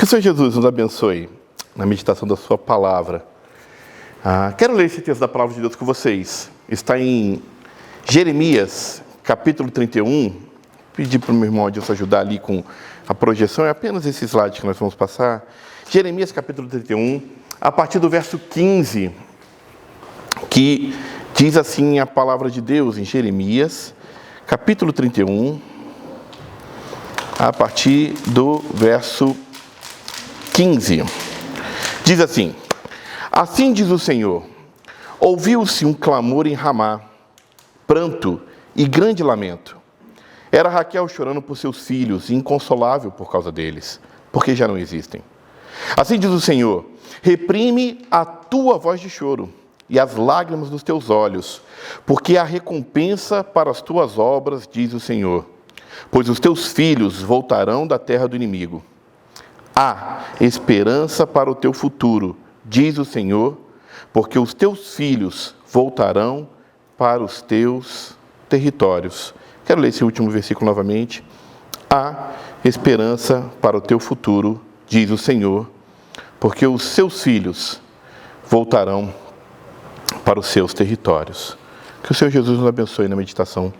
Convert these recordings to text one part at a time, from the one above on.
Que o Senhor Jesus nos abençoe na meditação da sua palavra. Quero ler esse texto da palavra de Deus com vocês. Está em Jeremias, capítulo 31. Pedi para o meu irmão Adilson ajudar ali com a projeção. É apenas esse slide que nós vamos passar. Jeremias, capítulo 31, a partir do verso 15, que diz assim a palavra de Deus em Jeremias, capítulo 31, a partir do verso 15. Diz assim: assim diz o Senhor, ouviu-se um clamor em Ramá, pranto e grande lamento. Era Raquel chorando por seus filhos, inconsolável por causa deles, porque já não existem. Assim diz o Senhor, reprime a tua voz de choro e as lágrimas dos teus olhos, porque há recompensa para as tuas obras, diz o Senhor, pois os teus filhos voltarão da terra do inimigo. Há esperança para o teu futuro, diz o Senhor, porque os teus filhos voltarão para os teus territórios. Quero ler esse último versículo novamente. Há esperança para o teu futuro, diz o Senhor, porque os seus filhos voltarão para os seus territórios. Que o Senhor Jesus nos abençoe na meditação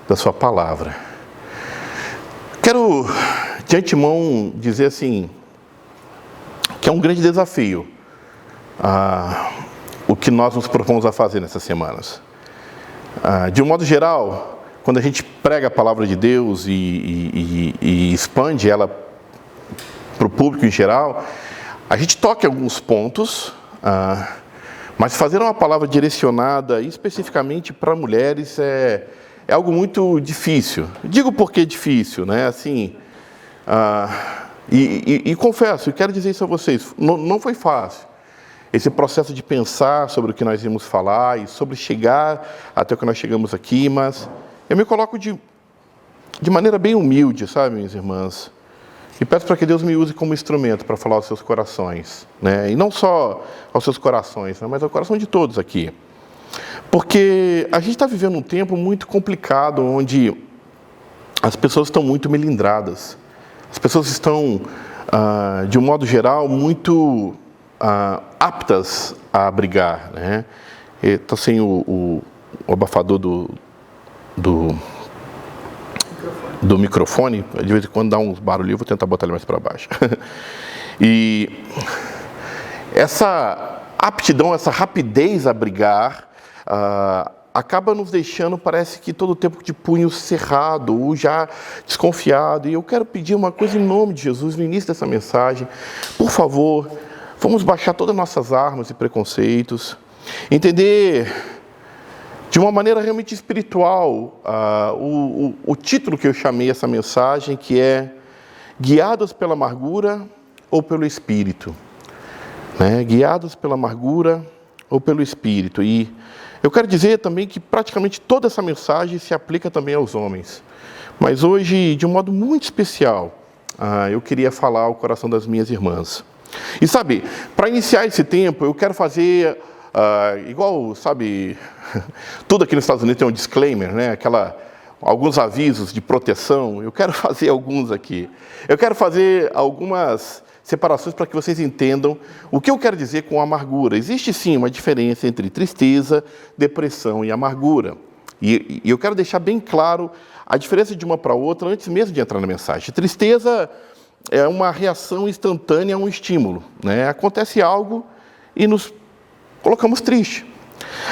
da sua palavra. Quero, de antemão, dizer assim, que é um grande desafio o que nós nos propomos a fazer nessas semanas. De um modo geral, quando a gente prega a palavra de Deus e expande ela para o público em geral, a gente toca em alguns pontos, mas fazer uma palavra direcionada especificamente para mulheres é algo muito difícil. Digo por que difícil, né? Assim, e confesso, e quero dizer isso a vocês, não foi fácil esse processo de pensar sobre o que nós íamos falar e sobre chegar até o que nós chegamos aqui, mas eu me coloco de maneira bem humilde, sabe, minhas irmãs? E peço para que Deus me use como instrumento para falar aos seus corações, né? E não só aos seus corações, né? Mas ao coração de todos aqui. Porque a gente está vivendo um tempo muito complicado, onde as pessoas estão muito melindradas. As pessoas estão, de um modo geral, muito aptas a brigar, né? Está sem o abafador do microfone, de vez em quando dá uns barulhos, eu vou tentar botar ele mais para baixo. E essa aptidão, essa rapidez a brigar, acaba nos deixando, parece que todo o tempo de punho cerrado, ou já desconfiado. E eu quero pedir uma coisa em nome de Jesus, no início dessa mensagem. Por favor, vamos baixar todas as nossas armas e preconceitos, entender de uma maneira realmente espiritual o título que eu chamei essa mensagem, que é Guiados pela Amargura ou pelo Espírito. Né? Guiados pela Amargura ou pelo Espírito. E eu quero dizer também que praticamente toda essa mensagem se aplica também aos homens. Mas hoje, de um modo muito especial, eu queria falar ao coração das minhas irmãs. E sabe, para iniciar esse tempo, eu quero fazer igual, sabe, tudo aqui nos Estados Unidos tem um disclaimer, né? Alguns avisos de proteção. Eu quero fazer alguns aqui. Eu quero fazer algumas separações para que vocês entendam o que eu quero dizer com amargura. Existe sim uma diferença entre tristeza, depressão e amargura. E eu quero deixar bem claro a diferença de uma para outra antes mesmo de entrar na mensagem. Tristeza é uma reação instantânea a um estímulo, né? Acontece algo e nos colocamos tristes.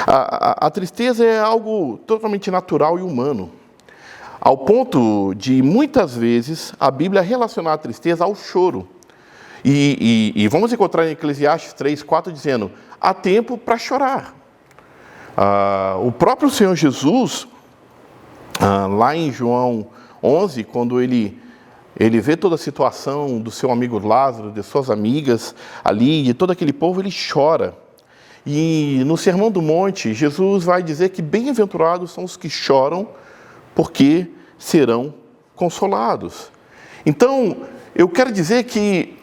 A tristeza é algo totalmente natural e humano, ao ponto de, muitas vezes, a Bíblia relacionar a tristeza ao choro. E vamos encontrar em Eclesiastes 3:4 dizendo, há tempo para chorar. O próprio Senhor Jesus, lá em João 11, quando ele vê toda a situação do seu amigo Lázaro, de suas amigas ali, de todo aquele povo, ele chora. E no Sermão do Monte, Jesus vai dizer que bem-aventurados são os que choram, porque serão consolados. Então, eu quero dizer que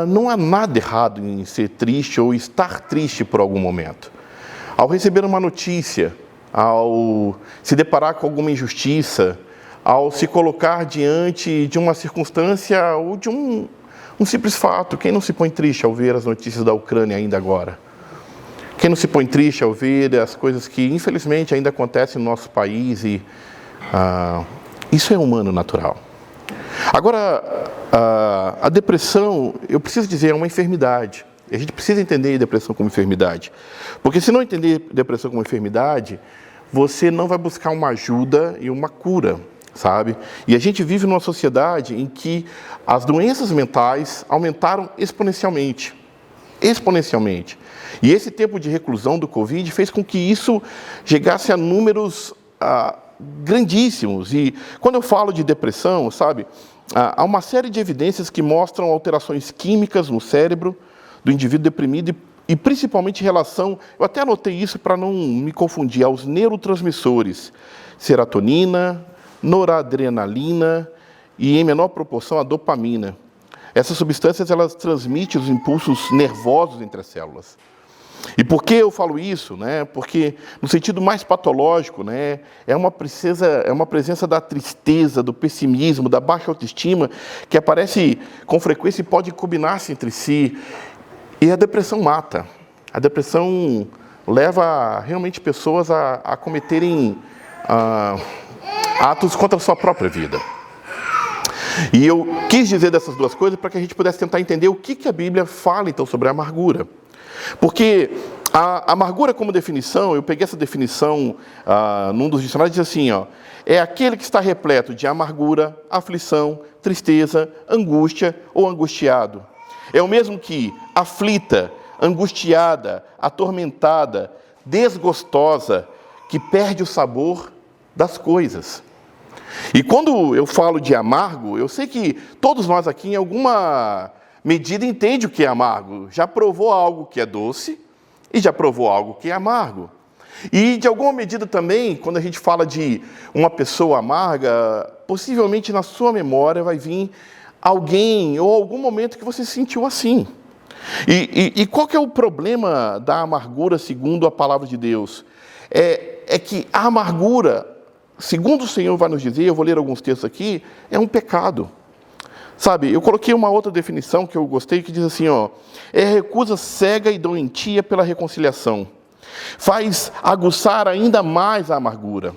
não há nada errado em ser triste ou estar triste por algum momento. Ao receber uma notícia, ao se deparar com alguma injustiça, ao se colocar diante de uma circunstância ou de Um simples fato, quem não se põe triste ao ver as notícias da Ucrânia ainda agora? Quem não se põe triste ao ver as coisas que, infelizmente, ainda acontecem no nosso país e isso é humano, natural. Agora, a depressão, eu preciso dizer, é uma enfermidade. A gente precisa entender a depressão como enfermidade. Porque se não entender a depressão como enfermidade, você não vai buscar uma ajuda e uma cura, sabe? E a gente vive numa sociedade em que as doenças mentais aumentaram exponencialmente. Exponencialmente. E esse tempo de reclusão do Covid fez com que isso chegasse a números grandíssimos. E quando eu falo de depressão, sabe, há uma série de evidências que mostram alterações químicas no cérebro do indivíduo deprimido e principalmente em relação, eu até anotei isso para não me confundir, aos neurotransmissores, serotonina, noradrenalina e, em menor proporção, a dopamina. Essas substâncias, elas transmitem os impulsos nervosos entre as células. E por que eu falo isso? Né? Porque, no sentido mais patológico, né, é uma presença da tristeza, do pessimismo, da baixa autoestima, que aparece com frequência e pode combinar-se entre si. E a depressão mata. A depressão leva realmente pessoas a cometerem atos contra a sua própria vida. E eu quis dizer dessas duas coisas para que a gente pudesse tentar entender o que a Bíblia fala, então, sobre a amargura. Porque a amargura como definição, eu peguei essa definição num dos dicionários, diz assim, é aquele que está repleto de amargura, aflição, tristeza, angústia ou angustiado. É o mesmo que aflita, angustiada, atormentada, desgostosa, que perde o sabor das coisas. E quando eu falo de amargo, eu sei que todos nós aqui, em alguma medida, entendem o que é amargo. Já provou algo que é doce e já provou algo que é amargo. E, de alguma medida também, quando a gente fala de uma pessoa amarga, possivelmente na sua memória vai vir alguém ou algum momento que você se sentiu assim. E qual que é o problema da amargura segundo a palavra de Deus? É que a amargura, segundo o Senhor vai nos dizer, eu vou ler alguns textos aqui, é um pecado. Sabe, eu coloquei uma outra definição que eu gostei, que diz assim, é recusa cega e doentia pela reconciliação. Faz aguçar ainda mais a amargura.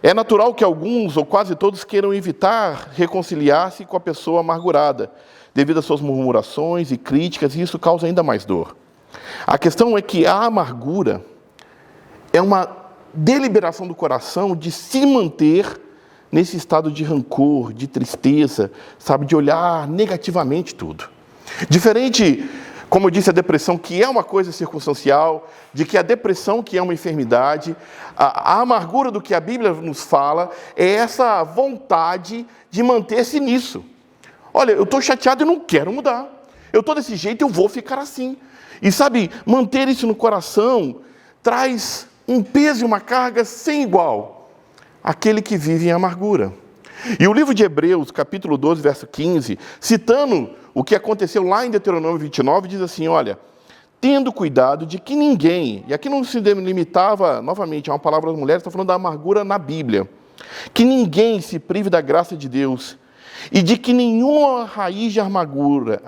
É natural que alguns, ou quase todos, queiram evitar reconciliar-se com a pessoa amargurada, devido às suas murmurações e críticas, e isso causa ainda mais dor. A questão é que a amargura é uma deliberação do coração de se manter nesse estado de rancor, de tristeza, sabe, de olhar negativamente tudo. Diferente, como eu disse, a depressão, que é uma coisa circunstancial, de que a depressão, que é uma enfermidade, a amargura do que a Bíblia nos fala, é essa vontade de manter-se nisso. Olha, eu estou chateado e não quero mudar. Eu estou desse jeito, eu vou ficar assim. E sabe, manter isso no coração traz um peso e uma carga sem igual àquele que vive em amargura. E o livro de Hebreus, capítulo 12, verso 15, citando o que aconteceu lá em Deuteronômio 29, diz assim, olha, tendo cuidado de que ninguém, e aqui não se limitava, novamente, a uma palavra das mulheres, está falando da amargura na Bíblia, que ninguém se prive da graça de Deus, e de que nenhuma raiz de amargura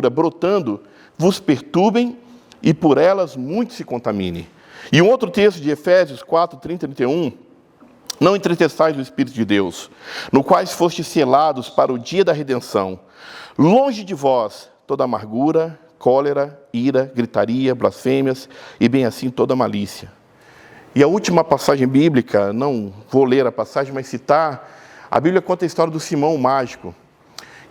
brotando vos perturbem, e por elas muito se contamine. E um outro texto de Efésios 4, 30 e 31, não entristeçais o Espírito de Deus, no quais fostes selados para o dia da redenção. Longe de vós toda amargura, cólera, ira, gritaria, blasfêmias e bem assim toda malícia. E a última passagem bíblica, não vou ler a passagem, mas citar, a Bíblia conta a história do Simão o Mágico,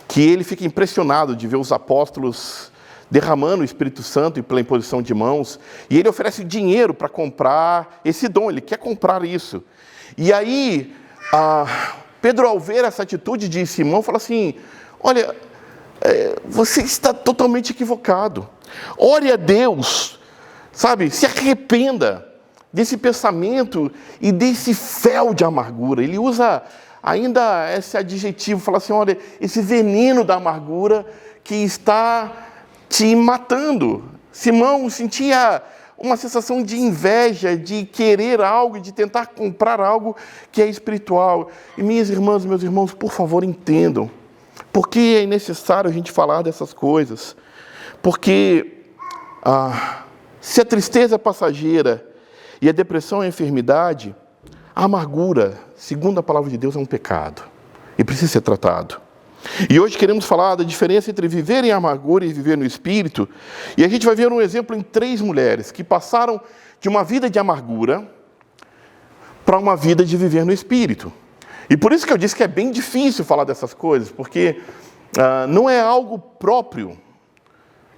que ele fica impressionado de ver os apóstolos derramando o Espírito Santo e pela imposição de mãos, e ele oferece dinheiro para comprar esse dom, ele quer comprar isso. E aí, Pedro, ao ver essa atitude de Simão, fala assim, olha, você está totalmente equivocado. Ore a Deus, sabe, se arrependa desse pensamento e desse fel de amargura. Ele usa ainda esse adjetivo, fala assim, olha, esse veneno da amargura que está te matando. Simão sentia uma sensação de inveja, de querer algo, de tentar comprar algo que é espiritual. E minhas irmãs e meus irmãos, por favor, entendam. Por que é necessário a gente falar dessas coisas? Porque se a tristeza é passageira e a depressão é enfermidade, a amargura, segundo a palavra de Deus, é um pecado e precisa ser tratado. E hoje queremos falar da diferença entre viver em amargura e viver no Espírito. E a gente vai ver um exemplo em 3 mulheres que passaram de uma vida de amargura para uma vida de viver no Espírito. E por isso que eu disse que é bem difícil falar dessas coisas, porque não é algo próprio,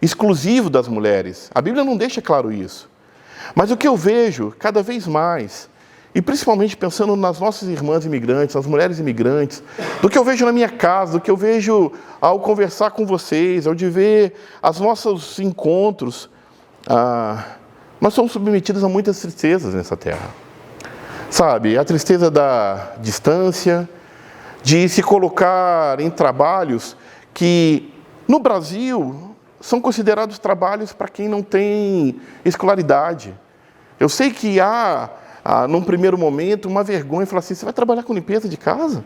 exclusivo das mulheres. A Bíblia não deixa claro isso. Mas o que eu vejo cada vez mais, e principalmente pensando nas nossas irmãs imigrantes, nas mulheres imigrantes, do que eu vejo na minha casa, do que eu vejo ao conversar com vocês, ao de ver os nossos encontros, nós somos submetidos a muitas tristezas nessa terra. Sabe, a tristeza da distância, de se colocar em trabalhos que, no Brasil, são considerados trabalhos para quem não tem escolaridade. Eu sei que há, num primeiro momento, uma vergonha, falar assim, você vai trabalhar com limpeza de casa?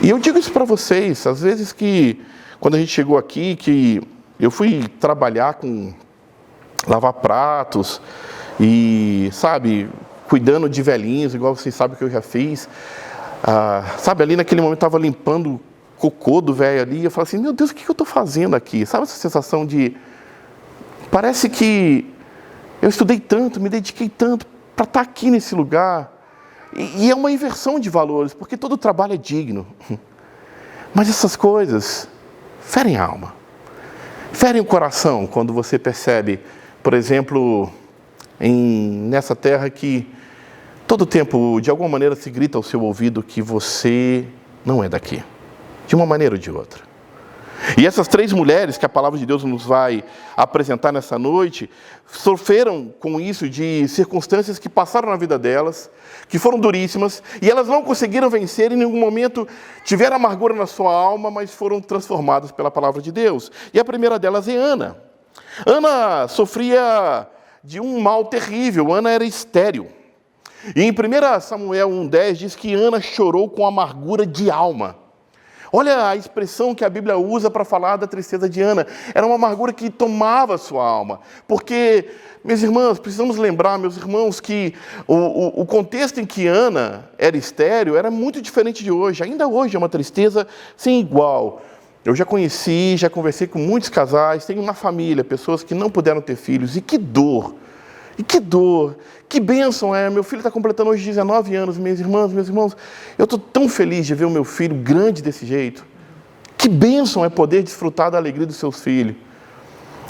E eu digo isso para vocês, às vezes que, quando a gente chegou aqui, que eu fui trabalhar com lavar pratos, e, sabe, cuidando de velhinhos, igual vocês sabem que eu já fiz. Sabe, ali naquele momento eu estava limpando o cocô do velho ali, e eu falei assim, meu Deus, o que eu estou fazendo aqui? Sabe essa sensação de... Parece que eu estudei tanto, me dediquei tanto para estar aqui nesse lugar. E é uma inversão de valores, porque todo trabalho é digno. Mas essas coisas ferem a alma. Ferem o coração quando você percebe, por exemplo... nessa terra que todo tempo, de alguma maneira, se grita ao seu ouvido que você não é daqui, de uma maneira ou de outra. E essas 3 mulheres que a palavra de Deus nos vai apresentar nessa noite, sofreram com isso de circunstâncias que passaram na vida delas, que foram duríssimas, e elas não conseguiram vencer, em nenhum momento tiveram amargura na sua alma, mas foram transformadas pela palavra de Deus. E a primeira delas é Ana. Ana sofria de um mal terrível. Ana era estéril. E em 1 Samuel 1,10 diz que Ana chorou com amargura de alma. Olha a expressão que a Bíblia usa para falar da tristeza de Ana. Era uma amargura que tomava a sua alma. Porque, meus irmãos, precisamos lembrar, meus irmãos, que o contexto em que Ana era estéril era muito diferente de hoje. Ainda hoje é uma tristeza sem igual. Eu já conversei com muitos casais, tenho uma família, pessoas que não puderam ter filhos, e que dor, que bênção é. Meu filho está completando hoje 19 anos, minhas irmãs, meus irmãos, eu estou tão feliz de ver o meu filho grande desse jeito. Que bênção é poder desfrutar da alegria dos seus filhos.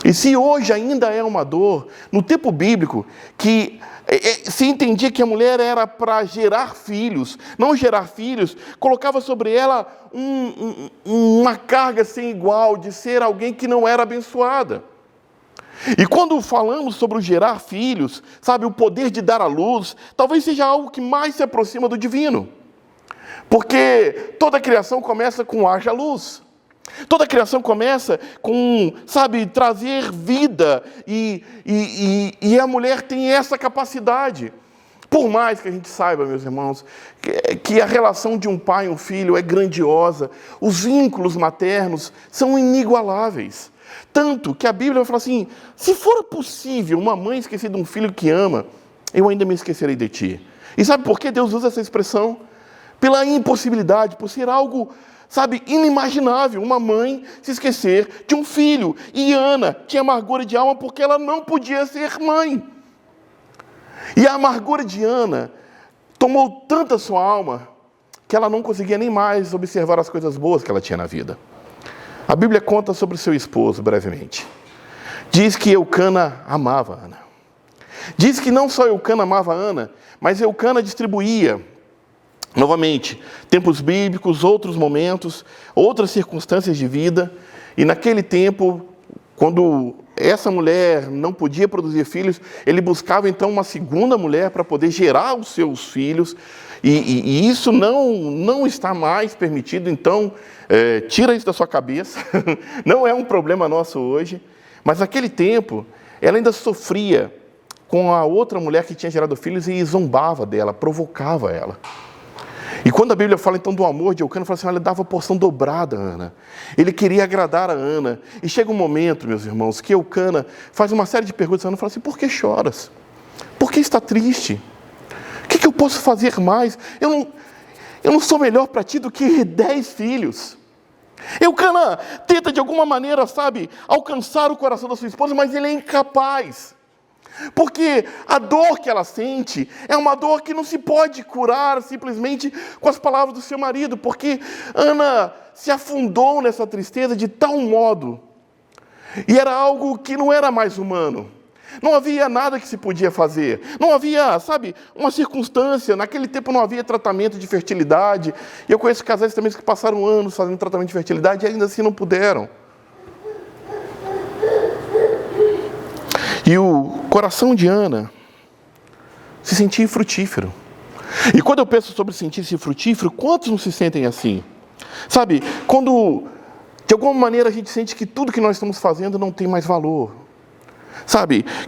E se hoje ainda é uma dor, no tempo bíblico, que se entendia que a mulher era para gerar filhos, não gerar filhos, colocava sobre ela uma carga sem igual, de ser alguém que não era abençoada. E quando falamos sobre o gerar filhos, sabe, o poder de dar à luz, talvez seja algo que mais se aproxima do divino. Porque toda a criação começa com haja luz. Toda a criação começa com, sabe, trazer vida, e a mulher tem essa capacidade. Por mais que a gente saiba, meus irmãos, que a relação de um pai e um filho é grandiosa, os vínculos maternos são inigualáveis. Tanto que a Bíblia vai falar assim, se for possível uma mãe esquecer de um filho que ama, eu ainda me esquecerei de ti. E sabe por que Deus usa essa expressão? Pela impossibilidade, por ser algo... sabe, inimaginável, uma mãe se esquecer de um filho. E Ana tinha amargura de alma porque ela não podia ser mãe. E a amargura de Ana tomou tanta a sua alma que ela não conseguia nem mais observar as coisas boas que ela tinha na vida. A Bíblia conta sobre seu esposo, brevemente. Diz que Eucana amava Ana. Diz que não só Eucana amava Ana, mas Eucana distribuía, novamente, tempos bíblicos, outros momentos, outras circunstâncias de vida. E naquele tempo, quando essa mulher não podia produzir filhos, ele buscava então uma segunda mulher para poder gerar os seus filhos. E isso não está mais permitido, então tira isso da sua cabeça. Não é um problema nosso hoje. Mas naquele tempo, ela ainda sofria com a outra mulher que tinha gerado filhos e zombava dela, provocava ela. E quando a Bíblia fala então do amor de Eucana, fala assim, ele dava porção dobrada a Ana. Ele queria agradar a Ana. E chega um momento, meus irmãos, que Eucana faz uma série de perguntas a Ana e fala assim, por que choras? Por que está triste? O que eu posso fazer mais? Eu não sou melhor para ti do que 10 filhos. Eucana tenta de alguma maneira, alcançar o coração da sua esposa, mas ele é incapaz. Porque a dor que ela sente é uma dor que não se pode curar simplesmente com as palavras do seu marido, porque Ana se afundou nessa tristeza de tal modo, e era algo que não era mais humano. Não havia nada que se podia fazer. Não havia, uma circunstância. Naquele tempo não havia tratamento de fertilidade. E eu conheço casais também que passaram anos fazendo tratamento de fertilidade e ainda assim não puderam. E o coração de Ana se sentia infrutífero. E quando eu penso sobre sentir-se frutífero, quantos não se sentem assim? Quando de alguma maneira a gente sente que tudo que nós estamos fazendo não tem mais valor.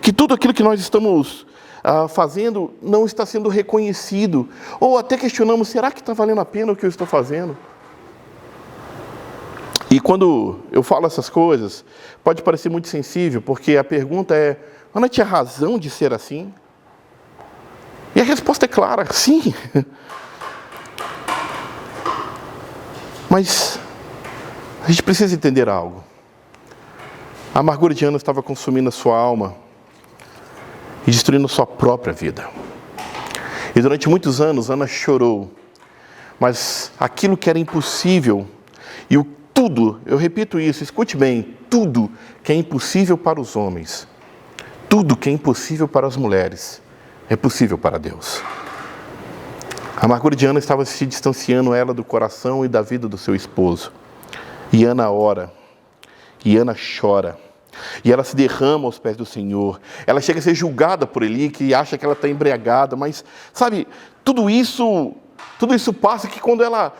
Que tudo aquilo que nós estamos fazendo não está sendo reconhecido. Ou até questionamos, será que está valendo a pena o que eu estou fazendo? E quando eu falo essas coisas, pode parecer muito sensível, porque a pergunta é, Ana tinha razão de ser assim? E a resposta é clara, sim. Mas a gente precisa entender algo. A amargura de Ana estava consumindo a sua alma e destruindo a sua própria vida. E durante muitos anos, Ana chorou. Mas aquilo que era impossível, e tudo, eu repito isso, escute bem, tudo que é impossível para os homens, tudo que é impossível para as mulheres, é possível para Deus. A amargura de Ana estava se distanciando ela do coração e da vida do seu esposo. E Ana ora, e Ana chora, e ela se derrama aos pés do Senhor. Ela chega a ser julgada por Eli, que acha que ela está embriagada, mas, tudo isso passa que quando ela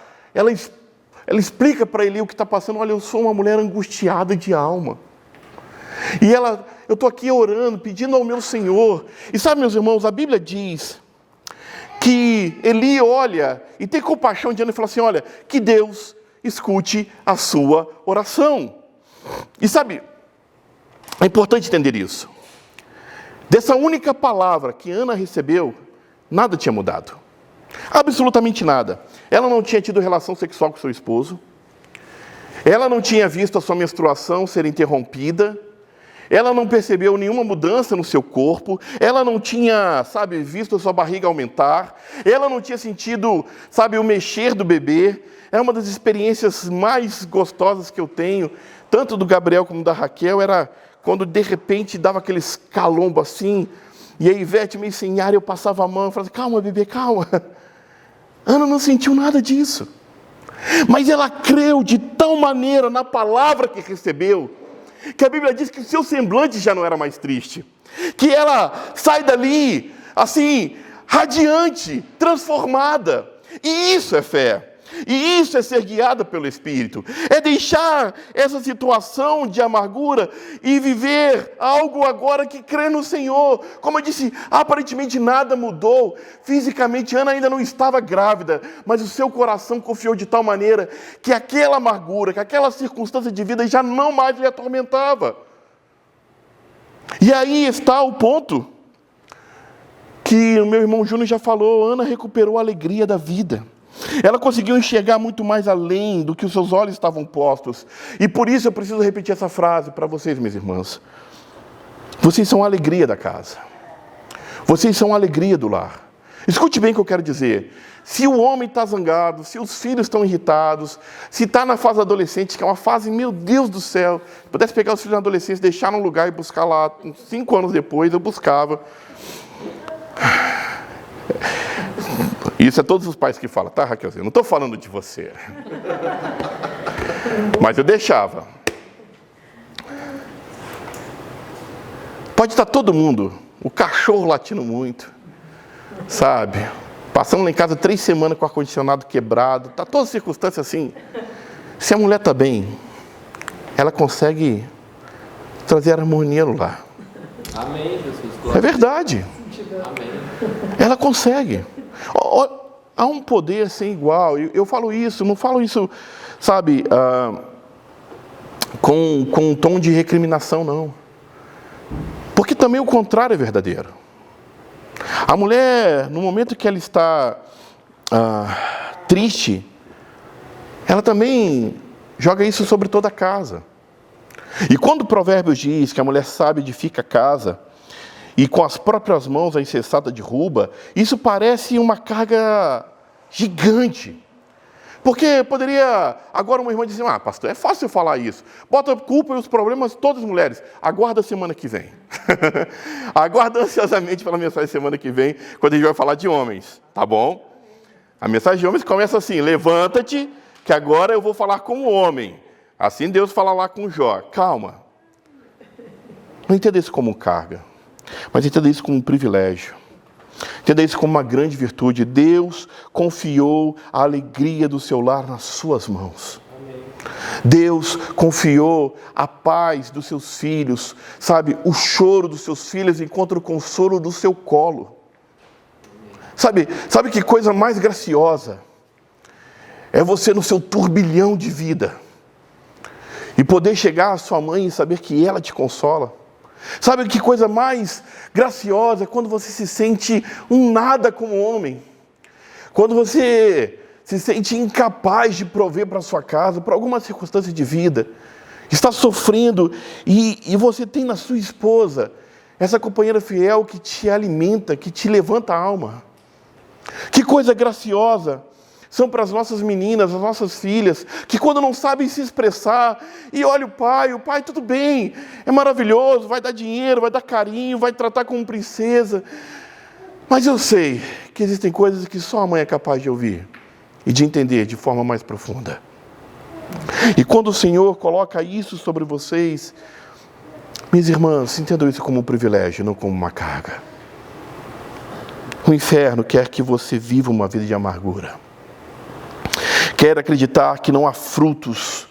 explica para Eli o que está passando, olha, eu sou uma mulher angustiada de alma. E eu estou aqui orando, pedindo ao meu Senhor. E meus irmãos, a Bíblia diz que Eli olha e tem compaixão de Ana e fala assim, olha, que Deus escute a sua oração. E é importante entender isso. Dessa única palavra que Ana recebeu, nada tinha mudado. Absolutamente nada. Ela não tinha tido relação sexual com seu esposo. Ela não tinha visto a sua menstruação ser interrompida. Ela não percebeu nenhuma mudança no seu corpo. Ela não tinha, visto a sua barriga aumentar. Ela não tinha sentido, o mexer do bebê. É uma das experiências mais gostosas que eu tenho, tanto do Gabriel como da Raquel, era quando de repente dava aqueles calombo assim, e a Ivete meio sem ar, eu passava a mão e falava, calma bebê, calma. Ana não sentiu nada disso. Mas ela creu de tal maneira na palavra que recebeu, que a Bíblia diz que o seu semblante já não era mais triste. Que ela sai dali, radiante, transformada. E isso é fé. E isso é ser guiada pelo Espírito. É deixar essa situação de amargura e viver algo agora que crê no Senhor. Como eu disse, aparentemente nada mudou. Fisicamente, Ana ainda não estava grávida, mas o seu coração confiou de tal maneira que aquela amargura, que aquela circunstância de vida já não mais lhe atormentava. E aí está o ponto que o meu irmão Júnior já falou, Ana recuperou a alegria da vida. Ela conseguiu enxergar muito mais além do que os seus olhos estavam postos. E por isso eu preciso repetir essa frase para vocês, minhas irmãs. Vocês são a alegria da casa. Vocês são a alegria do lar. Escute bem o que eu quero dizer. Se o homem está zangado, se os filhos estão irritados, se está na fase adolescente, que é uma fase, meu Deus do céu, se pudesse pegar os filhos na adolescência, deixar num lugar e buscar lá, 5 anos depois, eu buscava. Isso é todos os pais que falam, tá, Raquelzinha? Não estou falando de você. Mas eu deixava. Pode estar todo mundo, o cachorro latindo muito, passando lá em casa 3 semanas com o ar-condicionado quebrado, está toda circunstância assim. Se a mulher está bem, ela consegue trazer harmonia no lar. Amém, Jesus. É verdade. Amém. Ela consegue. há um poder sem igual. Eu falo isso, não falo isso, sabe, com um tom de recriminação, não. Porque também o contrário é verdadeiro. A mulher, no momento que ela está triste, ela também joga isso sobre toda a casa. E quando o Provérbios diz que a mulher sábia edifica a casa, e com as próprias mãos a insensata derruba, isso parece uma carga gigante. Porque poderia, agora uma irmã dizer, pastor, é fácil falar isso. Bota a culpa e os problemas todas as mulheres. Aguarda a semana que vem. Aguarda ansiosamente pela mensagem semana que vem, quando a gente vai falar de homens, tá bom? A mensagem de homens começa assim, levanta-te, que agora eu vou falar como homem. Assim Deus fala lá com Jó. Calma. Não entenda isso como carga, mas entenda isso como um privilégio. Entenda isso como uma grande virtude. Deus confiou a alegria do seu lar nas suas mãos. Amém. Deus confiou a paz dos seus filhos, sabe? O choro dos seus filhos encontra o consolo do seu colo. Sabe que coisa mais graciosa? É você no seu turbilhão de vida e poder chegar à sua mãe e saber que ela te consola. Sabe que coisa mais graciosa é quando você se sente um nada como homem. Quando você se sente incapaz de prover para a sua casa, por alguma circunstância de vida. Está sofrendo e você tem na sua esposa essa companheira fiel que te alimenta, que te levanta a alma. Que coisa graciosa são para as nossas meninas, as nossas filhas, que quando não sabem se expressar, e olha o pai tudo bem, é maravilhoso, vai dar dinheiro, vai dar carinho, vai tratar como princesa. Mas eu sei que existem coisas que só a mãe é capaz de ouvir e de entender de forma mais profunda. E quando o Senhor coloca isso sobre vocês, minhas irmãs, entendam isso como um privilégio, não como uma carga. O inferno quer que você viva uma vida de amargura. Quer acreditar que não há frutos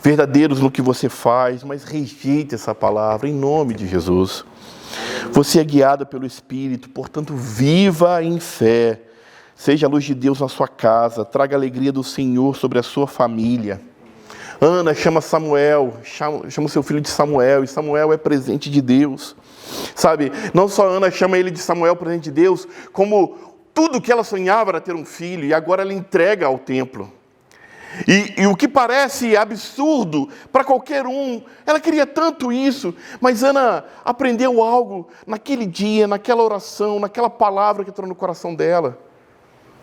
verdadeiros no que você faz, mas rejeite essa palavra em nome de Jesus. Você é guiada pelo Espírito, portanto, viva em fé. Seja a luz de Deus na sua casa, traga a alegria do Senhor sobre a sua família. Ana chama Samuel, chama o seu filho de Samuel, e Samuel é presente de Deus. Sabe, não só Ana chama ele de Samuel, presente de Deus, como tudo que ela sonhava era ter um filho, e agora ela entrega ao templo. E o que parece absurdo para qualquer um, ela queria tanto isso, mas Ana aprendeu algo naquele dia, naquela oração, naquela palavra que entrou no coração dela.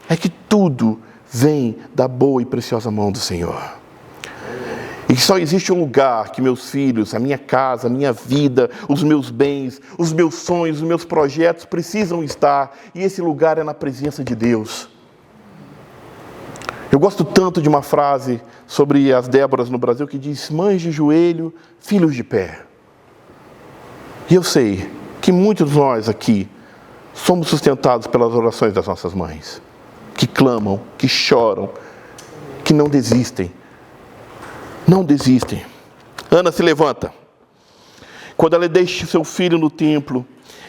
É que tudo vem da boa e preciosa mão do Senhor. E que só existe um lugar que meus filhos, a minha casa, a minha vida, os meus bens, os meus sonhos, os meus projetos precisam estar, e esse lugar é na presença de Deus. Eu gosto tanto de uma frase sobre as Déboras no Brasil que diz: mães de joelho, filhos de pé. E eu sei que muitos de nós aqui somos sustentados pelas orações das nossas mães, que clamam, que choram, que não desistem. Não desistem. Ana se levanta. Quando ela deixa seu filho no templo,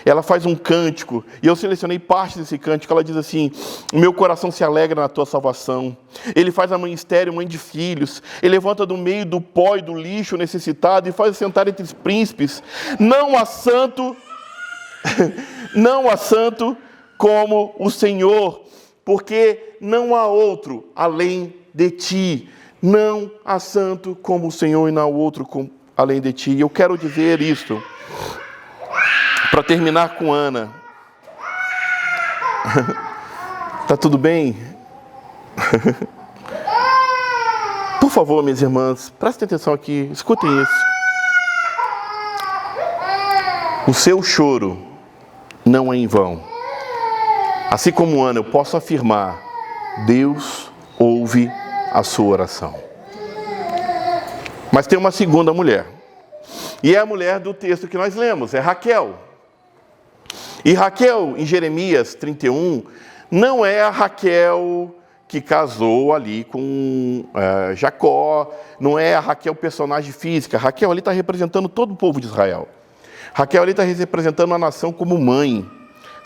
ela faz um cântico, e eu selecionei parte desse cântico. Ela diz assim: o meu coração se alegra na tua salvação. Ele faz a mãe estéril, mãe de filhos. Ele levanta do meio do pó e do lixo necessitado, e faz sentar entre os príncipes. Não há santo, não há santo como o Senhor, porque não há outro além de ti. Não há santo como o Senhor, e não há outro além de ti. E eu quero dizer isto para terminar com Ana. Tá tudo bem? Por favor, minhas irmãs, prestem atenção aqui, escutem isso. O seu choro não é em vão. Assim como Ana, eu posso afirmar: Deus ouve a sua oração. Mas tem uma segunda mulher. E é a mulher do texto que nós lemos, é Raquel. E Raquel, em Jeremias 31, não é a Raquel que casou ali com Jacó, não é a Raquel personagem física. Raquel ali está representando todo o povo de Israel. Raquel ali está representando a nação como mãe,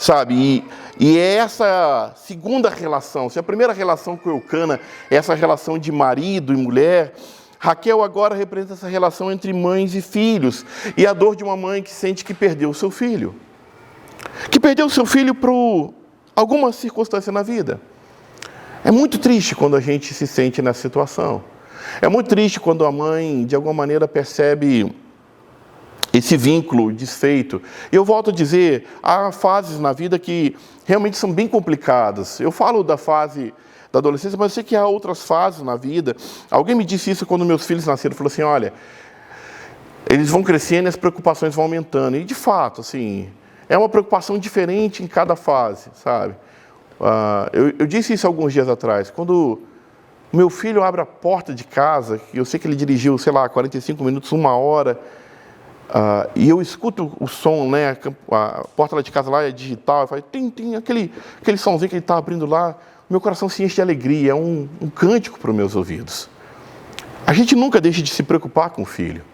sabe? E é essa segunda relação. Se a primeira relação com Eucana é essa relação de marido e mulher, Raquel agora representa essa relação entre mães e filhos. E a dor de uma mãe que sente que perdeu o seu filho. Que perdeu o seu filho por alguma circunstância na vida. É muito triste quando a gente se sente nessa situação. É muito triste quando a mãe, de alguma maneira, percebe esse vínculo desfeito. E eu volto a dizer, há fases na vida que realmente são bem complicadas. Eu falo da fase da adolescência, mas eu sei que há outras fases na vida. Alguém me disse isso quando meus filhos nasceram. Falou assim, olha, eles vão crescendo e as preocupações vão aumentando. E, de fato, assim, é uma preocupação diferente em cada fase, sabe? Eu disse isso alguns dias atrás. Quando meu filho abre a porta de casa, eu sei que ele dirigiu, 45 minutos, 1 hora, e eu escuto o som, né? A porta lá de casa lá é digital, eu falo, tem aquele somzinho que ele está abrindo lá, meu coração se enche de alegria, é um cântico para os meus ouvidos. A gente nunca deixa de se preocupar com o filho.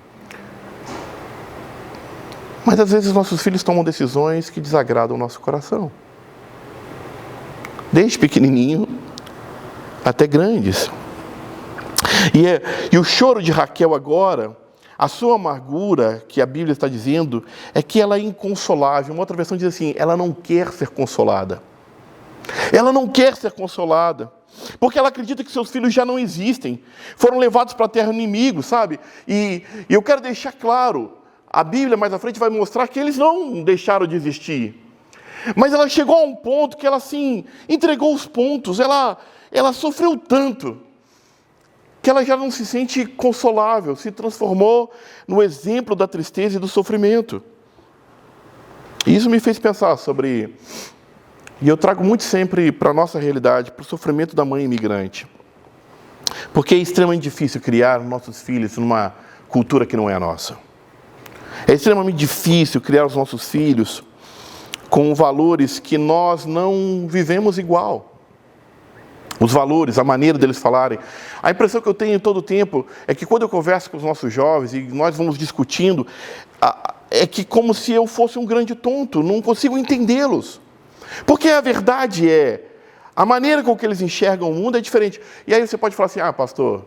Mas às vezes nossos filhos tomam decisões que desagradam o nosso coração. Desde pequenininho até grandes. E o choro de Raquel agora, a sua amargura, que a Bíblia está dizendo, é que ela é inconsolável. Uma outra versão diz assim, ela não quer ser consolada. Ela não quer ser consolada, porque ela acredita que seus filhos já não existem, foram levados para a terra inimigo, sabe? E eu quero deixar claro, a Bíblia mais à frente vai mostrar que eles não deixaram de existir. Mas ela chegou a um ponto que ela, assim, entregou os pontos, ela sofreu tanto, que ela já não se sente consolável, se transformou no exemplo da tristeza e do sofrimento. E isso me fez pensar sobre... E eu trago muito sempre para a nossa realidade, para o sofrimento da mãe imigrante. Porque é extremamente difícil criar nossos filhos numa cultura que não é a nossa. É extremamente difícil criar os nossos filhos com valores que nós não vivemos igual. Os valores, a maneira deles falarem. A impressão que eu tenho todo o tempo é que quando eu converso com os nossos jovens e nós vamos discutindo, é que como se eu fosse um grande tonto, não consigo entendê-los. Porque a verdade é, a maneira com que eles enxergam o mundo é diferente. E aí você pode falar assim, pastor,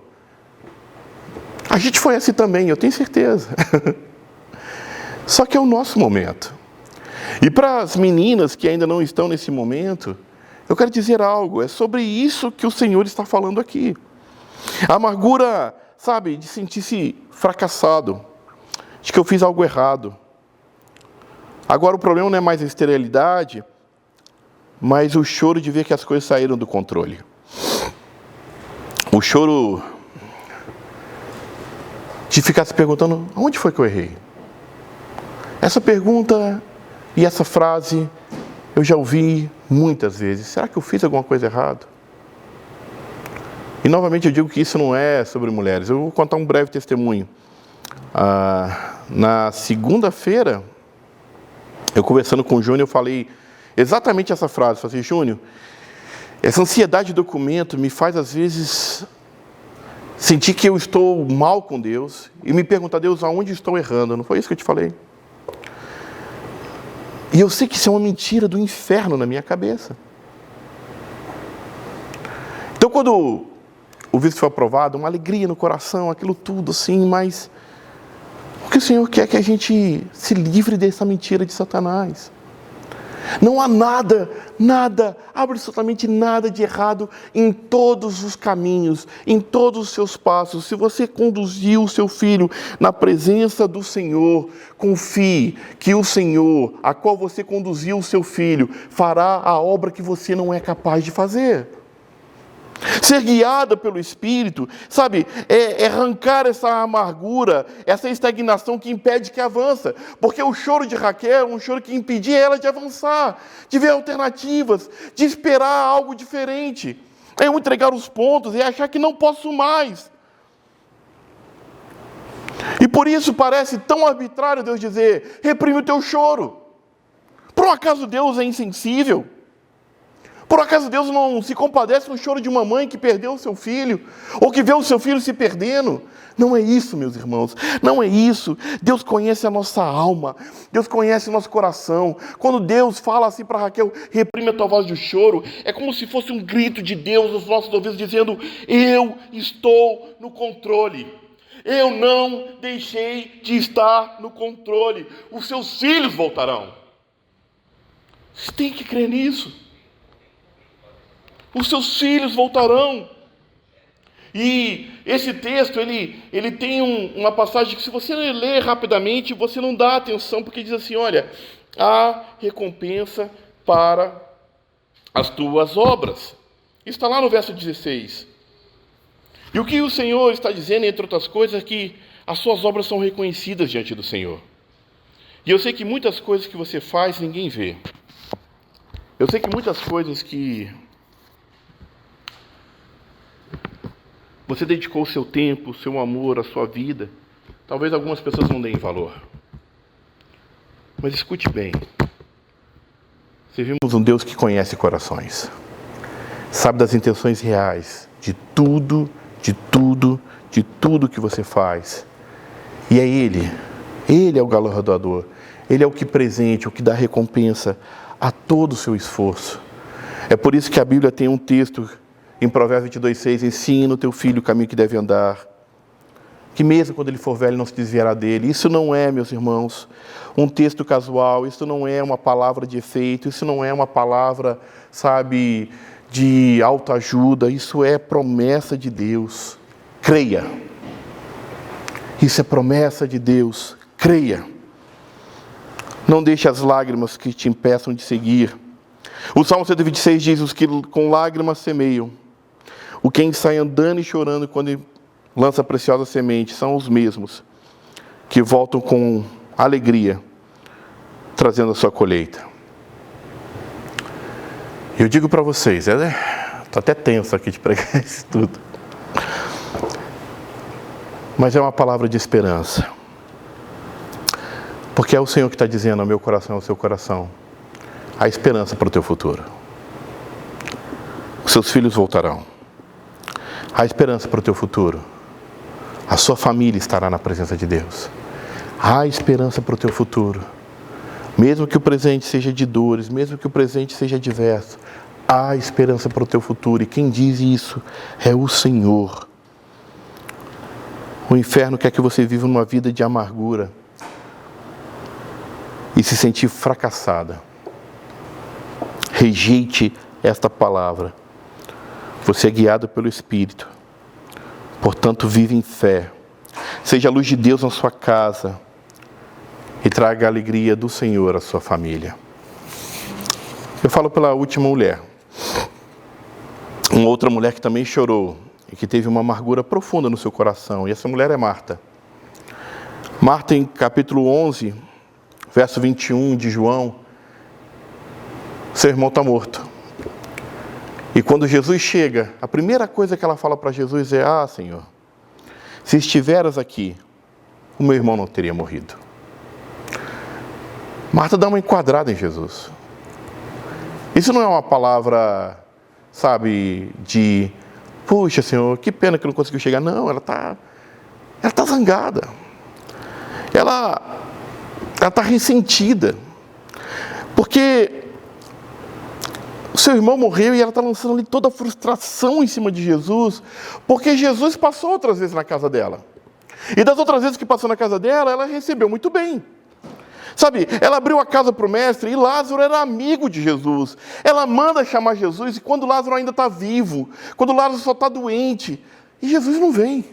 a gente foi assim também, eu tenho certeza. Só que é o nosso momento. E para as meninas que ainda não estão nesse momento, eu quero dizer algo, é sobre isso que o Senhor está falando aqui. A amargura, sabe, de sentir-se fracassado, de que eu fiz algo errado. Agora o problema não é mais a esterilidade, mas o choro de ver que as coisas saíram do controle. O choro de ficar se perguntando, onde foi que eu errei? Essa pergunta e essa frase eu já ouvi muitas vezes. Será que eu fiz alguma coisa errada? E novamente eu digo que isso não é sobre mulheres. Eu vou contar um breve testemunho. Na segunda-feira, eu conversando com o Júnior, eu falei exatamente essa frase. Eu falei, Júnior, essa ansiedade de documento me faz às vezes sentir que eu estou mal com Deus e me perguntar, Deus, aonde estou errando? Não foi isso que eu te falei? E eu sei que isso é uma mentira do inferno na minha cabeça. Então, quando o visto foi aprovado, uma alegria no coração, aquilo tudo assim, mas o que o Senhor quer é que a gente se livre dessa mentira de Satanás. Não há nada, absolutamente nada de errado em todos os caminhos, em todos os seus passos. Se você conduziu o seu filho na presença do Senhor, confie que o Senhor, a qual você conduziu o seu filho, fará a obra que você não é capaz de fazer. Ser guiada pelo Espírito, sabe, é arrancar essa amargura, essa estagnação que impede que avança. Porque o choro de Raquel é um choro que impedia ela de avançar, de ver alternativas, de esperar algo diferente. É eu entregar os pontos e achar que não posso mais. E por isso parece tão arbitrário Deus dizer, reprime o teu choro. Por um acaso Deus é insensível? Por acaso Deus não se compadece no choro de uma mãe que perdeu o seu filho, ou que vê o seu filho se perdendo? Não é isso, meus irmãos, não é isso. Deus conhece a nossa alma, Deus conhece o nosso coração. Quando Deus fala assim para Raquel, reprime a tua voz de choro, é como se fosse um grito de Deus nos nossos ouvidos, dizendo: eu estou no controle. Eu não deixei de estar no controle. Os seus filhos voltarão. Você tem que crer nisso. Os seus filhos voltarão. E esse texto, ele tem uma passagem que, se você ler rapidamente, você não dá atenção, porque diz assim: olha, há recompensa para as tuas obras. Está lá no verso 16. E o que o Senhor está dizendo, entre outras coisas, é que as suas obras são reconhecidas diante do Senhor. E eu sei que muitas coisas que você faz, ninguém vê. Eu sei que muitas coisas que você dedicou o seu tempo, o seu amor, a sua vida, talvez algumas pessoas não deem valor. Mas escute bem. Servimos um Deus que conhece corações. Sabe das intenções reais de tudo que você faz. E é Ele é o galardoador. Ele é o que presente, o que dá recompensa a todo o seu esforço. É por isso que a Bíblia tem um texto em Provérbios 22:6, ensina o teu filho o caminho que deve andar, que mesmo quando ele for velho não se desviará dele. Isso não é, meus irmãos, um texto casual, isso não é uma palavra de efeito, isso não é uma palavra, sabe, de autoajuda, isso é promessa de Deus. Creia. Isso é promessa de Deus. Creia. Não deixe as lágrimas que te impeçam de seguir. O Salmo 126 diz: os que com lágrimas semeiam, o quem sai andando e chorando quando lança a preciosa semente, são os mesmos que voltam com alegria, trazendo a sua colheita. Eu digo para vocês, estou até tenso aqui de pregar isso tudo, mas é uma palavra de esperança, porque é o Senhor que está dizendo ao meu coração, ao seu coração: há esperança para o teu futuro. Os seus filhos voltarão. Há esperança para o teu futuro. A sua família estará na presença de Deus. Há esperança para o teu futuro. Mesmo que o presente seja de dores, mesmo que o presente seja adverso, há esperança para o teu futuro. E quem diz isso é o Senhor. O inferno quer que você viva uma vida de amargura e se sentir fracassada. Rejeite esta palavra. Você é guiado pelo Espírito. Portanto, vive em fé. Seja a luz de Deus na sua casa e traga a alegria do Senhor à sua família. Eu falo pela última mulher. Uma outra mulher que também chorou e que teve uma amargura profunda no seu coração. E essa mulher é Marta. Marta, em capítulo 11, verso 21 de João, seu irmão está morto. E quando Jesus chega, a primeira coisa que ela fala para Jesus é: ah, Senhor, se estiveras aqui, o meu irmão não teria morrido. Marta dá uma enquadrada em Jesus. Isso não é uma palavra, sabe, de: puxa, Senhor, que pena que não conseguiu chegar. Não, ela tá zangada. Ela está ressentida. Porque o seu irmão morreu e ela está lançando ali toda a frustração em cima de Jesus, porque Jesus passou outras vezes na casa dela. E das outras vezes que passou na casa dela, ela recebeu muito bem. Sabe, ela abriu a casa para o mestre e Lázaro era amigo de Jesus. Ela manda chamar Jesus e quando Lázaro ainda está vivo, quando Lázaro só está doente, e Jesus não vem.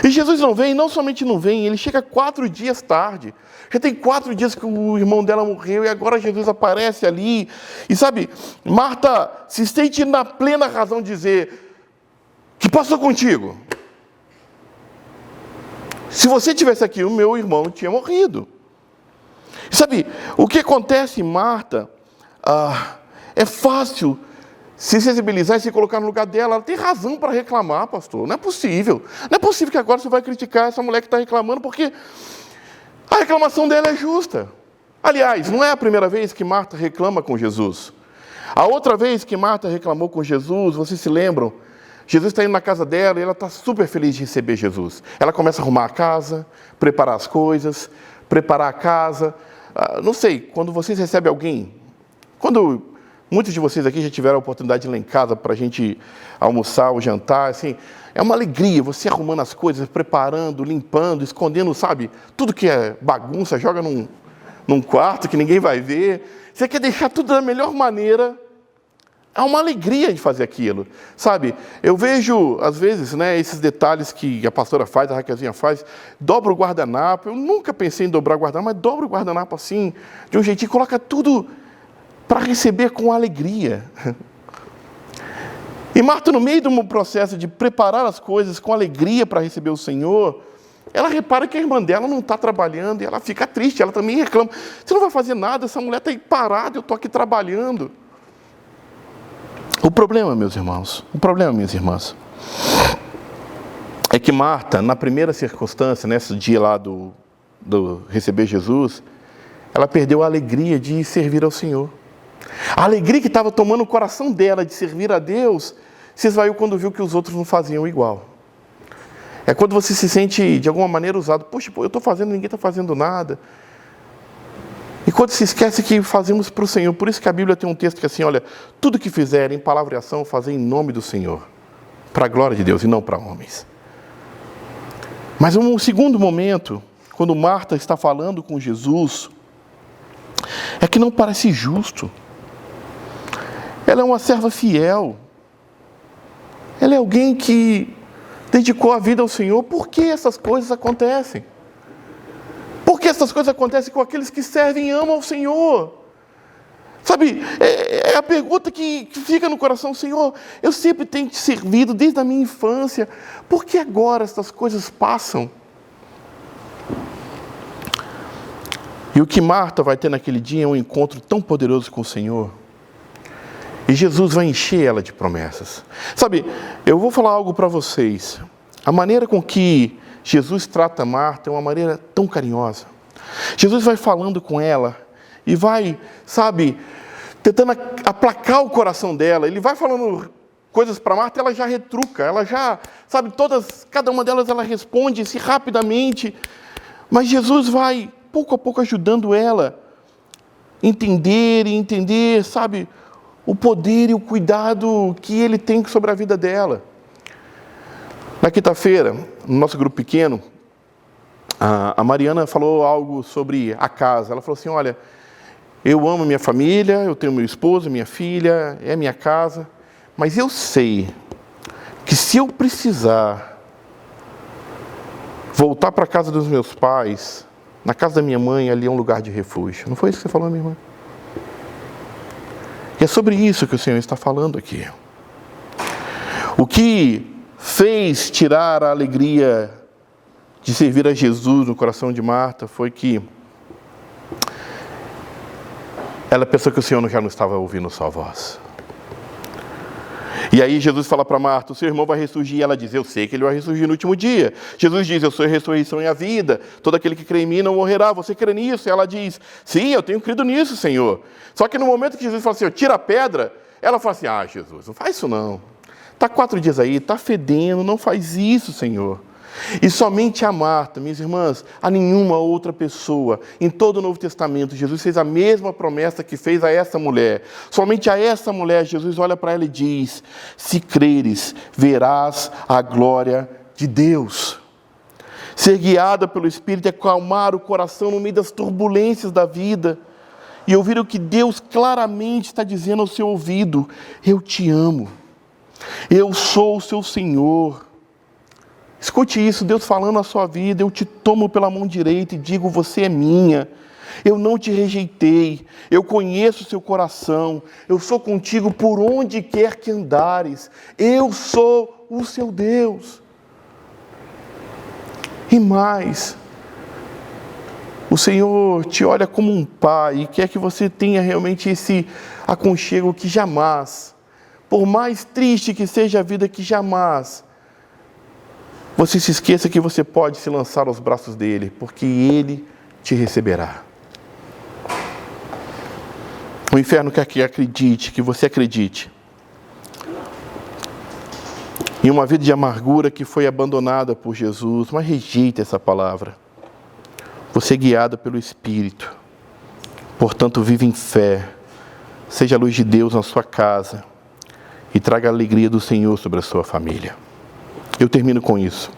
E Jesus não vem, não somente não vem, ele chega 4 dias tarde. Já tem 4 dias que o irmão dela morreu e agora Jesus aparece ali. E sabe, Marta se sente na plena razão de dizer: que passou contigo? Se você tivesse aqui, o meu irmão tinha morrido. E sabe, o que acontece em Marta, é fácil se sensibilizar e se colocar no lugar dela. Ela tem razão para reclamar, pastor. Não é possível. Não é possível que agora você vai criticar essa mulher que está reclamando, porque a reclamação dela é justa. Aliás, não é a primeira vez que Marta reclama com Jesus. A outra vez que Marta reclamou com Jesus, vocês se lembram? Jesus está indo na casa dela e ela está super feliz de receber Jesus. Ela começa a arrumar a casa, preparar as coisas, preparar a casa. Não sei, quando vocês recebem alguém, quando muitos de vocês aqui já tiveram a oportunidade de ir lá em casa para a gente almoçar ou jantar, assim, é uma alegria você arrumando as coisas, preparando, limpando, escondendo, sabe? Tudo que é bagunça, joga num quarto que ninguém vai ver. Você quer deixar tudo da melhor maneira. Há uma alegria de fazer aquilo, sabe? Eu vejo, às vezes, né, esses detalhes que a pastora faz, a Raquelzinha faz, dobra o guardanapo. Eu nunca pensei em dobrar o guardanapo, mas dobra o guardanapo assim, de um jeitinho, coloca tudo para receber com alegria. E Marta, no meio de um processo de preparar as coisas com alegria para receber o Senhor, ela repara que a irmã dela não está trabalhando e ela fica triste, ela também reclama. Você não vai fazer nada, essa mulher está aí parada, eu estou aqui trabalhando. O problema, meus irmãos, minhas irmãs, é que Marta, na primeira circunstância, nesse dia lá do receber Jesus, ela perdeu a alegria de servir ao Senhor. A alegria que estava tomando o coração dela de servir a Deus, se esvaiu quando viu que os outros não faziam igual. É quando você se sente, de alguma maneira, usado. Poxa, eu estou fazendo, ninguém está fazendo nada. E quando se esquece que fazemos para o Senhor. Por isso que a Bíblia tem um texto que é assim, olha, tudo que fizerem, palavra e ação, fazer em nome do Senhor. Para a glória de Deus e não para homens. Mas um segundo momento, quando Marta está falando com Jesus, é que não parece justo. Ela é uma serva fiel. Ela é alguém que dedicou a vida ao Senhor. Por que essas coisas acontecem? Por que essas coisas acontecem com aqueles que servem e amam ao Senhor? Sabe, é a pergunta que fica no coração. Senhor, eu sempre tenho te servido desde a minha infância. Por que agora essas coisas passam? E o que Marta vai ter naquele dia é um encontro tão poderoso com o Senhor. E Jesus vai encher ela de promessas. Sabe, eu vou falar algo para vocês. A maneira com que Jesus trata Marta é uma maneira tão carinhosa. Jesus vai falando com ela e vai, sabe, tentando aplacar o coração dela. Ele vai falando coisas para Marta, ela já retruca, ela já, sabe, cada uma delas ela responde-se rapidamente. Mas Jesus vai, pouco a pouco, ajudando ela a entender, sabe, o poder e o cuidado que Ele tem sobre a vida dela. Na quinta-feira, no nosso grupo pequeno, a Mariana falou algo sobre a casa. Ela falou assim, olha, eu amo minha família, eu tenho meu esposo, minha filha, é minha casa, mas eu sei que se eu precisar voltar para a casa dos meus pais, na casa da minha mãe, ali é um lugar de refúgio. Não foi isso que você falou, minha irmã? E é sobre isso que o Senhor está falando aqui. O que fez tirar a alegria de servir a Jesus no coração de Marta foi que ela pensou que o Senhor já não estava ouvindo sua voz. E aí Jesus fala para Marta, o seu irmão vai ressurgir. E ela diz, eu sei que ele vai ressurgir no último dia. Jesus diz, eu sou a ressurreição e a vida. Todo aquele que crê em mim não morrerá. Você crê nisso? E ela diz, sim, eu tenho crido nisso, Senhor. Só que no momento que Jesus fala assim, tira a pedra, ela fala assim, Jesus, não faz isso não. Está 4 dias aí, está fedendo, não faz isso, Senhor. E somente a Marta, minhas irmãs, a nenhuma outra pessoa, em todo o Novo Testamento, Jesus fez a mesma promessa que fez a essa mulher. Somente a essa mulher, Jesus olha para ela e diz, se creres, verás a glória de Deus. Ser guiada pelo Espírito é acalmar o coração no meio das turbulências da vida e ouvir o que Deus claramente está dizendo ao seu ouvido, eu te amo. Eu sou o seu Senhor. Escute isso, Deus falando na sua vida, eu te tomo pela mão direita e digo, você é minha. Eu não te rejeitei, eu conheço o seu coração, eu sou contigo por onde quer que andares. Eu sou o seu Deus. E mais, o Senhor te olha como um pai e quer que você tenha realmente esse aconchego que jamais, por mais triste que seja a vida, que jamais você se esqueça que você pode se lançar aos braços dele, porque ele te receberá. O inferno quer que acredite, que você acredite em uma vida de amargura que foi abandonada por Jesus, mas rejeita essa palavra. Você é guiado pelo Espírito, portanto vive em fé, seja a luz de Deus na sua casa e traga a alegria do Senhor sobre a sua família. Eu termino com isso.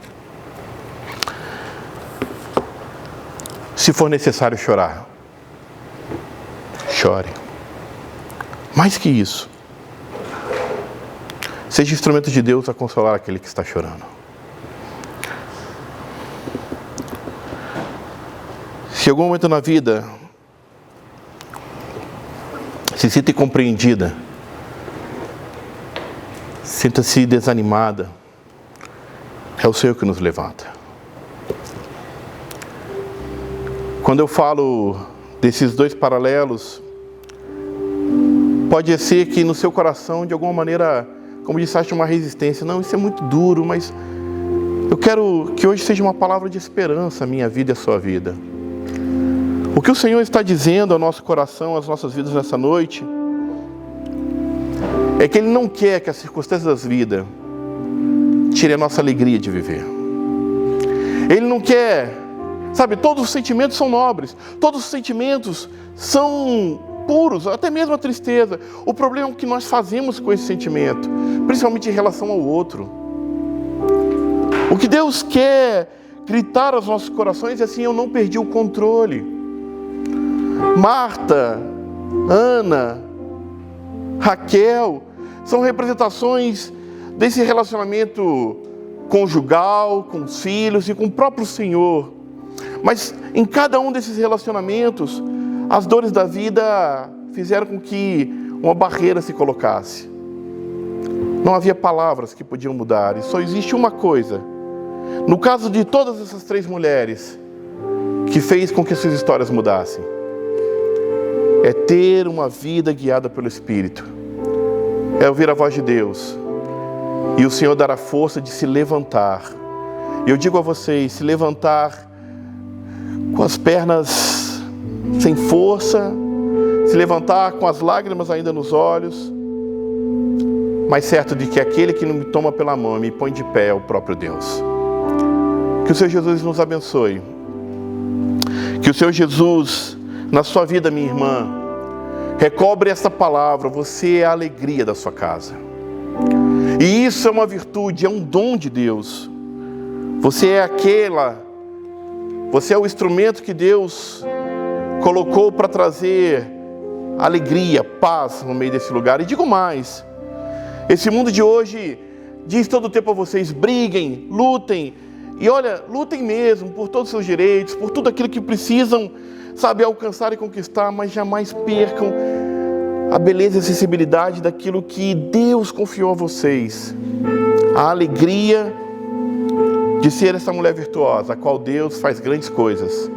Se for necessário chorar, chore. Mais que isso, seja instrumento de Deus a consolar aquele que está chorando. Se em algum momento na vida se sinta incompreendida, sinta-se desanimada, é o Senhor que nos levanta. Quando eu falo desses dois paralelos, pode ser que no seu coração, de alguma maneira, como disse, ache uma resistência. Não, isso é muito duro, mas eu quero que hoje seja uma palavra de esperança a minha vida e a sua vida. O que o Senhor está dizendo ao nosso coração, às nossas vidas nessa noite, é que Ele não quer que as circunstâncias da vida tirem a nossa alegria de viver. Ele não quer, sabe, todos os sentimentos são nobres, todos os sentimentos são puros, até mesmo a tristeza. O problema é o que nós fazemos com esse sentimento, principalmente em relação ao outro. O que Deus quer gritar aos nossos corações é assim: eu não perdi o controle. Marta, Ana, Raquel são representações desse relacionamento conjugal, com os filhos e com o próprio Senhor. Mas em cada um desses relacionamentos, as dores da vida fizeram com que uma barreira se colocasse. Não havia palavras que podiam mudar, e só existe uma coisa, no caso de todas essas três mulheres, que fez com que suas histórias mudassem: é ter uma vida guiada pelo Espírito, é ouvir a voz de Deus, e o Senhor dará força de se levantar. E eu digo a vocês, se levantar com as pernas sem força, se levantar com as lágrimas ainda nos olhos, mas certo de que aquele que não me toma pela mão e me põe de pé é o próprio Deus. Que o Senhor Jesus nos abençoe. Que o Senhor Jesus, na sua vida, minha irmã, recobre esta palavra: você é a alegria da sua casa. E isso é uma virtude, é um dom de Deus. Você é o instrumento que Deus colocou para trazer alegria, paz no meio desse lugar. E digo mais, esse mundo de hoje diz todo o tempo a vocês: briguem, lutem, e olha, lutem mesmo por todos os seus direitos, por tudo aquilo que precisam, sabe, alcançar e conquistar, mas jamais percam a beleza e a sensibilidade daquilo que Deus confiou a vocês. A alegria de ser essa mulher virtuosa, a qual Deus faz grandes coisas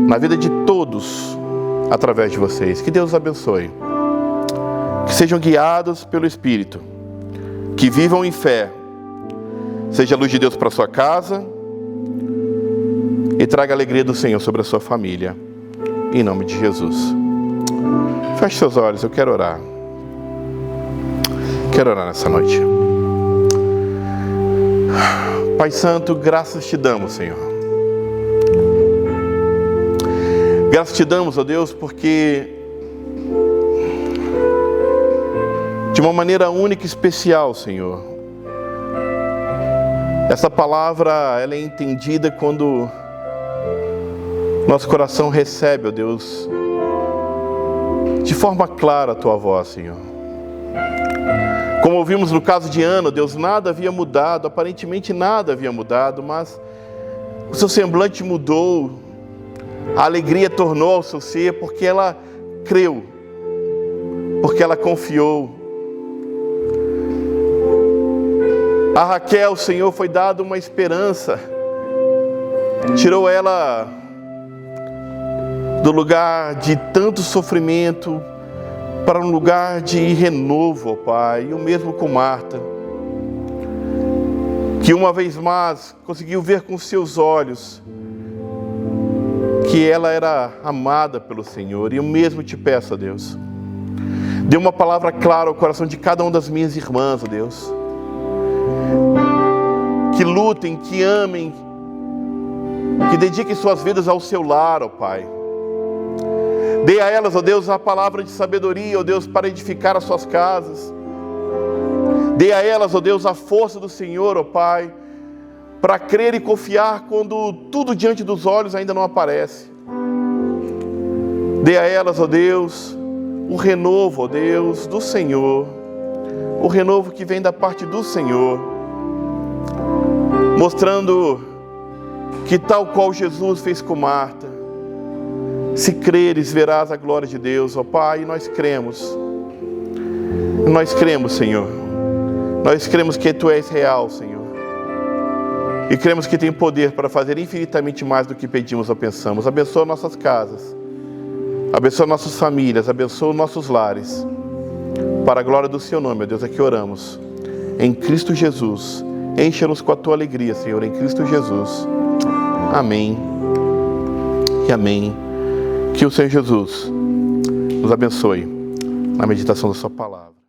na vida de todos, através de vocês. Que Deus os abençoe. Que sejam guiados pelo Espírito. Que vivam em fé. Seja a luz de Deus para a sua casa. E traga a alegria do Senhor sobre a sua família. Em nome de Jesus. Feche seus olhos, eu quero orar. Quero orar nessa noite. Pai Santo, graças te damos, Senhor. Graças te damos, ó Deus, porque de uma maneira única e especial, Senhor, essa palavra, ela é entendida quando nosso coração recebe, ó Deus, de forma clara a tua voz, Senhor. Como ouvimos no caso de Ana, Deus, nada havia mudado, aparentemente nada havia mudado, mas o seu semblante mudou, a alegria tornou ao seu ser, porque ela creu, porque ela confiou. A Raquel, Senhor, foi dada uma esperança, tirou ela do lugar de tanto sofrimento para um lugar de renovo, ó Pai. E o mesmo com Marta, que uma vez mais conseguiu ver com seus olhos que ela era amada pelo Senhor. E eu mesmo te peço, ó Deus, dê uma palavra clara ao coração de cada uma das minhas irmãs, ó Deus, que lutem, que amem, que dediquem suas vidas ao seu lar, ó Pai. Dê a elas, ó Deus, a palavra de sabedoria, ó Deus, para edificar as suas casas. Dê a elas, ó Deus, a força do Senhor, ó Pai, para crer e confiar quando tudo diante dos olhos ainda não aparece. Dê a elas, ó Deus, o renovo, ó Deus, do Senhor, o renovo que vem da parte do Senhor, mostrando que tal qual Jesus fez com Marta, se creres, verás a glória de Deus, ó Pai. E nós cremos, Senhor, nós cremos que Tu és real, Senhor, e cremos que tem poder para fazer infinitamente mais do que pedimos ou pensamos. Abençoa nossas casas, abençoa nossas famílias, abençoa nossos lares, para a glória do Seu nome, ó Deus, aqui oramos, em Cristo Jesus. Encha-nos com a Tua alegria, Senhor, em Cristo Jesus. Amém e amém. Que o Senhor Jesus nos abençoe na meditação da Sua palavra.